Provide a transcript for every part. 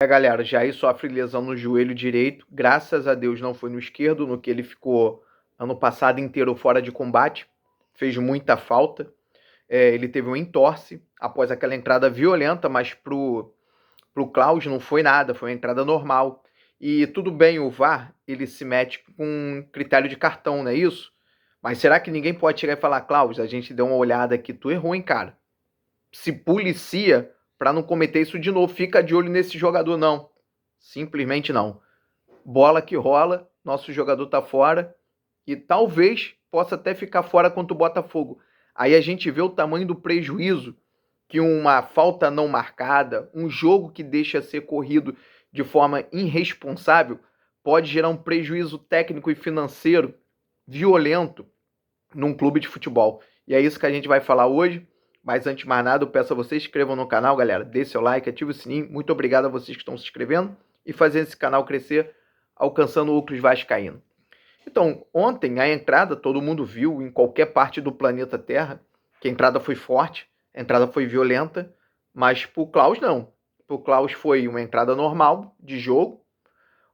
Galera, Jair sofre lesão no joelho direito, graças a Deus não foi no esquerdo, no que ele ficou ano passado inteiro fora de combate, fez muita falta. Ele teve um entorse após aquela entrada violenta, mas pro Klaus não foi nada, foi uma entrada normal. E tudo bem, o VAR, ele se mete com critério de cartão, não é isso? Mas será que ninguém pode chegar e falar, Klaus, a gente deu uma olhada aqui, tu errou, hein, cara? Se policia para não cometer isso de novo, fica de olho nesse jogador, não. Simplesmente não. Bola que rola, nosso jogador tá fora e talvez possa até ficar fora contra o Botafogo. Aí a gente vê o tamanho do prejuízo que uma falta não marcada, um jogo que deixa ser corrido de forma irresponsável, pode gerar um prejuízo técnico e financeiro violento num clube de futebol. E é isso que a gente vai falar hoje. Mas antes de mais nada, eu peço a vocês que se inscrevam no canal, galera. Dê seu like, ative o sininho. Muito obrigado a vocês que estão se inscrevendo e fazendo esse canal crescer, alcançando o Ocros Vascaíno. Então, ontem a entrada, todo mundo viu em qualquer parte do planeta Terra, que a entrada foi forte, a entrada foi violenta, mas pro Klaus não. Pro Klaus foi uma entrada normal de jogo,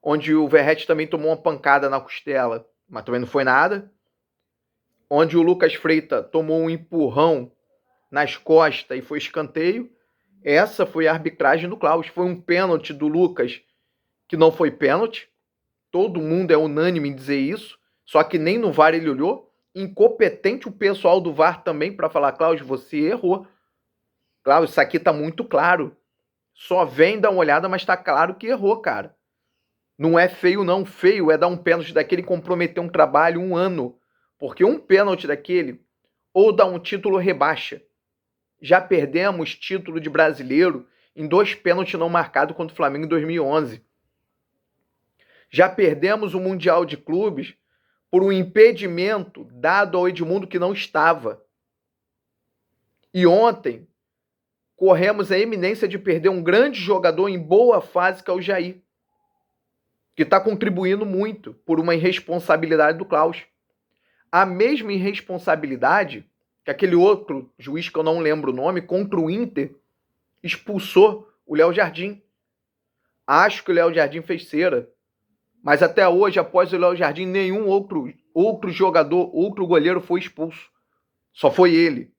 onde o Verratti também tomou uma pancada na costela, mas também não foi nada. Onde o Lucas Freitas tomou um empurrão nas costas e foi escanteio. Essa foi a arbitragem do Klaus. Foi um pênalti do Lucas que não foi pênalti. Todo mundo é unânime em dizer isso. Só que nem no VAR ele olhou. Incompetente o pessoal do VAR também para falar, Klaus, você errou. Klaus, isso aqui tá muito claro. Só vem dar uma olhada, mas tá claro que errou, cara. Não é feio não. Feio é dar um pênalti daquele e comprometer um trabalho, um ano. Porque um pênalti daquele ou dá um título ou rebaixa. Já perdemos título de brasileiro em 2 pênaltis não marcados contra o Flamengo em 2011. Já perdemos o Mundial de Clubes por um impedimento dado ao Edmundo que não estava. E ontem corremos a iminência de perder um grande jogador em boa fase, que é o Jair, que está contribuindo muito por uma irresponsabilidade do Klaus. A mesma irresponsabilidade que aquele outro juiz, que eu não lembro o nome, contra o Inter, expulsou o Léo Jardim. Acho que o Léo Jardim fez cera. Mas até hoje, após o Léo Jardim, nenhum outro jogador, outro goleiro foi expulso. Só foi ele.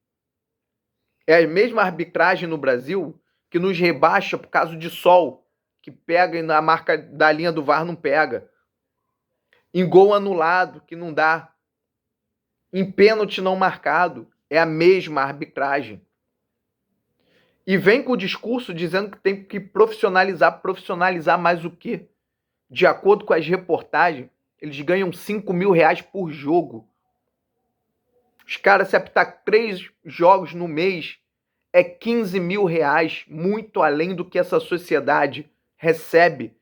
É a mesma arbitragem no Brasil que nos rebaixa por causa de sol, que pega e na marca da linha do VAR não pega. Em gol anulado, que não dá. Em pênalti não marcado. É a mesma arbitragem. E vem com o discurso dizendo que tem que profissionalizar. Profissionalizar mais o quê? De acordo com as reportagens, eles ganham 5 mil reais por jogo. Os caras, se apitar 3 jogos no mês, é 15 mil reais, muito além do que essa sociedade recebe.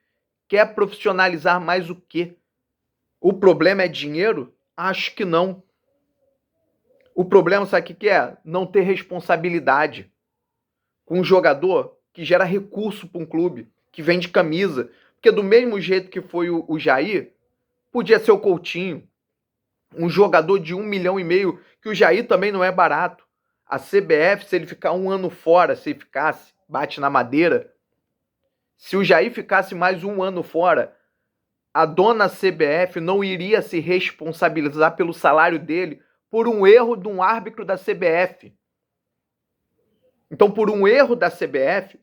Quer profissionalizar mais o quê? O problema é dinheiro? Acho que não. O problema, sabe o que é? Não ter responsabilidade com um jogador que gera recurso para um clube, que vende camisa. Porque do mesmo jeito que foi o Jair, podia ser o Coutinho, um jogador de 1,5 milhão, que o Jair também não é barato. A CBF, se ele ficar um ano fora, se ficasse, bate na madeira, se o Jair ficasse mais um ano fora, a dona CBF não iria se responsabilizar pelo salário dele por um erro de um árbitro da CBF. Então, por um erro da CBF,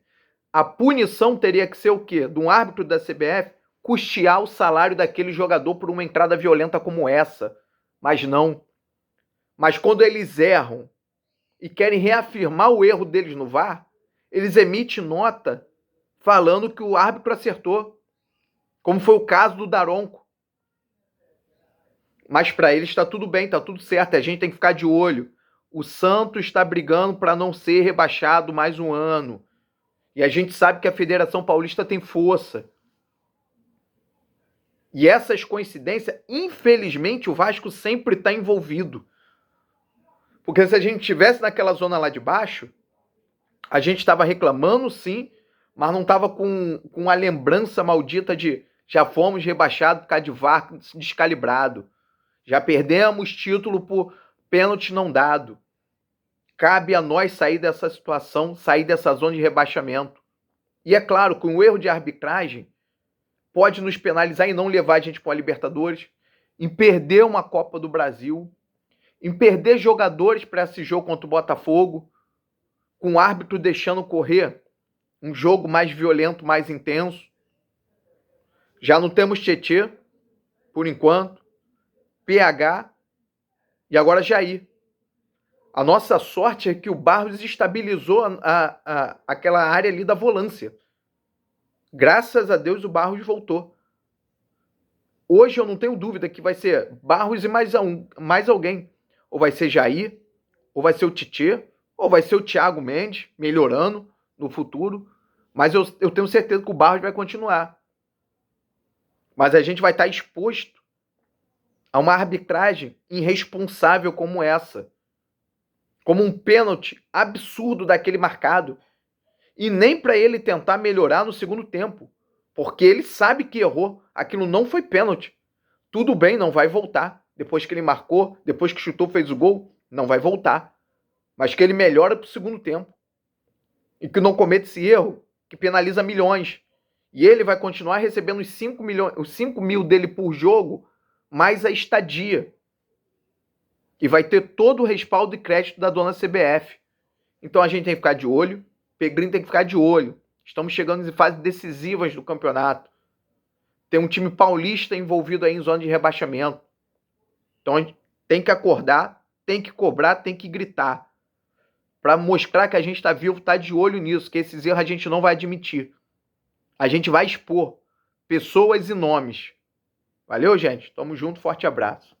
a punição teria que ser o quê? De um árbitro da CBF custear o salário daquele jogador por uma entrada violenta como essa. Mas não. Mas quando eles erram e querem reafirmar o erro deles no VAR, eles emitem nota falando que o árbitro acertou. Como foi o caso do Daronco. Mas para eles está tudo bem, está tudo certo. A gente tem que ficar de olho. O Santos está brigando para não ser rebaixado mais um ano. E a gente sabe que a Federação Paulista tem força. E essas coincidências, infelizmente, o Vasco sempre está envolvido. Porque se a gente estivesse naquela zona lá de baixo, a gente estava reclamando, sim, mas não estava com a lembrança maldita de já fomos rebaixados por causa de VAR descalibrado. Já perdemos título por pênalti não dado. Cabe a nós sair dessa situação, sair dessa zona de rebaixamento. E é claro que um erro de arbitragem pode nos penalizar em não levar a gente para a Libertadores, em perder uma Copa do Brasil, em perder jogadores para esse jogo contra o Botafogo, com o árbitro deixando correr um jogo mais violento, mais intenso. Já não temos Tietê, por enquanto, PH e agora Jair. A nossa sorte é que o Barros estabilizou aquela área ali da volância. Graças a Deus o Barros voltou. Hoje eu não tenho dúvida que vai ser Barros e mais alguém. Ou vai ser Jair, ou vai ser o Tietê, ou vai ser o Thiago Mendes, melhorando no futuro. Mas eu tenho certeza que o Barros vai continuar. Mas a gente vai estar exposto a uma arbitragem irresponsável como essa. Como um pênalti absurdo daquele marcado. E nem para ele tentar melhorar no segundo tempo. Porque ele sabe que errou. Aquilo não foi pênalti. Tudo bem, não vai voltar. Depois que ele marcou, depois que chutou, fez o gol, não vai voltar. Mas que ele melhora para o segundo tempo. E que não cometa esse erro, que penaliza milhões. E ele vai continuar recebendo os 5 mil dele por jogo, mais a estadia. E vai ter todo o respaldo e crédito da dona CBF. Então a gente tem que ficar de olho. Pegrinho tem que ficar de olho. Estamos chegando em fases decisivas do campeonato. Tem um time paulista envolvido aí em zona de rebaixamento. Então a gente tem que acordar, tem que cobrar, tem que gritar. Para mostrar que a gente está vivo, está de olho nisso, que esses erros a gente não vai admitir. A gente vai expor pessoas e nomes. Valeu, gente? Tamo junto, forte abraço.